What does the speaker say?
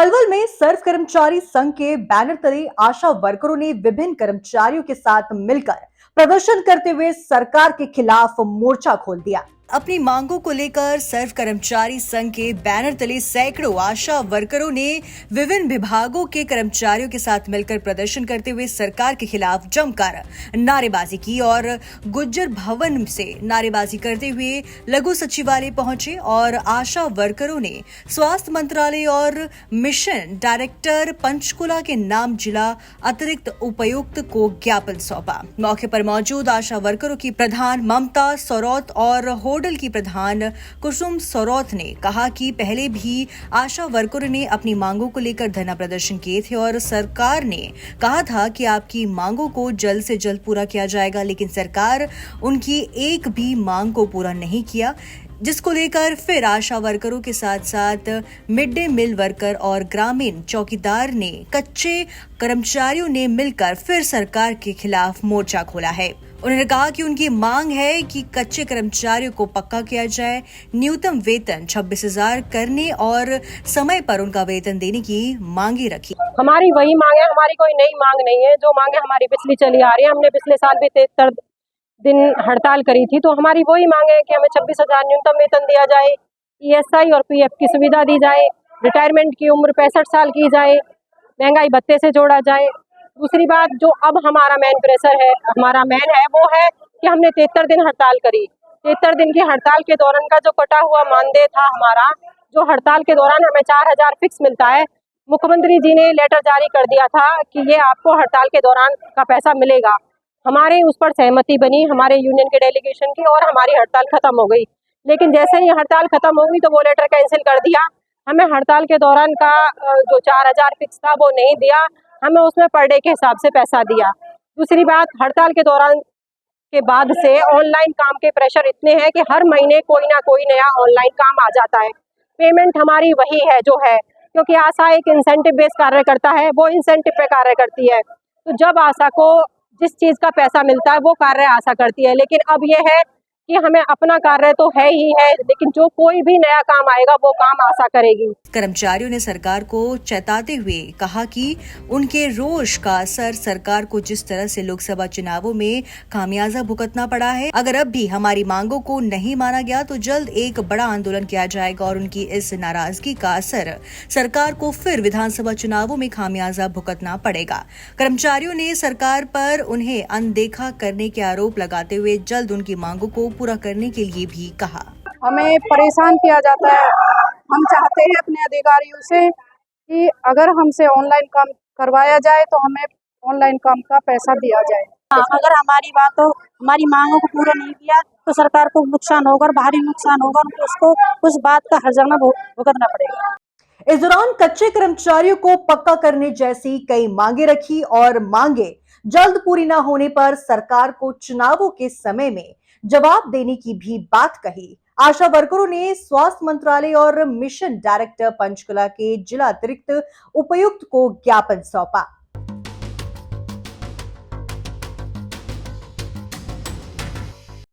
पलवल में सर्व कर्मचारी संघ के बैनर तले आशा वर्करों ने विभिन्न कर्मचारियों के साथ मिलकर प्रदर्शन करते हुए सरकार के खिलाफ मोर्चा खोल दिया। अपनी मांगों को लेकर सर्व कर्मचारी संघ के बैनर तले सैकड़ों आशा वर्करों ने विभिन्न विभागों के कर्मचारियों के साथ मिलकर प्रदर्शन करते हुए सरकार के खिलाफ जमकर नारेबाजी की और गुज्जर भवन से नारेबाजी करते हुए लघु सचिवालय पहुंचे और आशा वर्करों ने स्वास्थ्य मंत्रालय और मिशन डायरेक्टर पंचकुला के नाम जिला अतिरिक्त उपायुक्त को ज्ञापन सौंपा। मौके पर मौजूद आशा वर्करों की प्रधान ममता सौरौत और होडल की प्रधान कुसुम सौरौत ने कहा कि पहले भी आशा वर्करों ने अपनी मांगों को लेकर धरना प्रदर्शन किए थे और सरकार ने कहा था कि आपकी मांगों को जल्द से जल्द पूरा किया जाएगा, लेकिन सरकार उनकी एक भी मांग को पूरा नहीं किया, जिसको लेकर फिर आशा वर्करों के साथ साथ मिड डे मील वर्कर और ग्रामीण चौकीदार ने कच्चे कर्मचारियों ने मिलकर फिर सरकार के खिलाफ मोर्चा खोला है। उन्होंने कहा कि उनकी मांग है कि कच्चे कर्मचारियों को पक्का किया जाए, न्यूनतम वेतन 26,000 करने और समय पर उनका वेतन देने की मांगे रखी। हमारी वही मांग है, हमारी कोई नई मांग नहीं है। जो मांगे हमारी पिछली चली आ रही है, हमने पिछले साल भी 73 दिन हड़ताल करी थी, तो हमारी वही मांग है कि हमें 26,000 न्यूनतम वेतन दिया जाए, ESI और PF की सुविधा दी जाए, रिटायरमेंट की उम्र 65 साल की जाए, महंगाई भत्ते से जोड़ा जाए। दूसरी बात, जो अब हमारा मेन प्रेशर है, हमारा मेन है, वो है कि हमने 73 दिन हड़ताल करी। 73 दिन की हड़ताल के दौरान का जो कटा हुआ मानदेय था हमारा, जो हड़ताल के दौरान हमें 4,000 फिक्स मिलता है, मुख्यमंत्री जी ने लेटर जारी कर दिया था कि ये आपको हड़ताल के दौरान का पैसा मिलेगा। हमारे उस पर सहमति बनी हमारे यूनियन के डेलीगेशन की और हमारी हड़ताल खत्म हो गई। लेकिन जैसे ही हड़ताल खत्म हो गई तो वो लेटर कैंसिल कर दिया। हमें हड़ताल के दौरान का जो 4,000 फिक्स था वो नहीं दिया, हमें उसमें पर डे के हिसाब से पैसा दिया। दूसरी बात, हड़ताल के दौरान के बाद से ऑनलाइन काम के प्रेशर इतने हैं कि हर महीने कोई ना कोई नया ऑनलाइन काम आ जाता है। पेमेंट हमारी वही है जो है, क्योंकि आशा एक इंसेंटिव बेस्ड कार्य करता है, वो इंसेंटिव पे कार्य करती है। तो जब आशा को जिस चीज का पैसा मिलता है वो कार्य आशा करती है, लेकिन अब ये है कि हमें अपना कार्य तो है ही है, लेकिन जो कोई भी नया काम आएगा वो काम आशा करेगी। कर्मचारियों ने सरकार को चेताते हुए कहा कि उनके रोष का असर सरकार को जिस तरह से लोकसभा चुनावों में खामियाजा भुगतना पड़ा है, अगर अब भी हमारी मांगों को नहीं माना गया तो जल्द एक बड़ा आंदोलन किया जाएगा और उनकी इस नाराजगी का असर सरकार को फिर विधानसभा चुनावों में खामियाजा भुगतना पड़ेगा। कर्मचारियों ने सरकार पर उन्हें अनदेखा करने के आरोप लगाते हुए जल्द उनकी मांगों को पूरा करने के लिए भी कहा। हमें परेशान किया जाता है। हम चाहते हैं अपने अधिकारियों से कि अगर हमसे ऑनलाइन काम करवाया जाए तो हमें ऑनलाइन काम का पैसा दिया जाए। अगर हमारी बातों हमारी मांगों को पूरा नहीं किया तो सरकार को नुकसान होगा, भारी नुकसान होगा, उसको उस बात का हर्जाना भुगतना पड़ेगा। इस दौरान कच्चे कर्मचारियों को पक्का करने जैसी कई मांगे रखी और मांगे जल्द पूरी न होने पर सरकार को चुनावों के समय में जवाब देने की भी बात कही। आशा वर्करों ने स्वास्थ्य मंत्रालय और मिशन डायरेक्टर पंचकुला के जिला अतिरिक्त उपायुक्त को ज्ञापन सौंपा।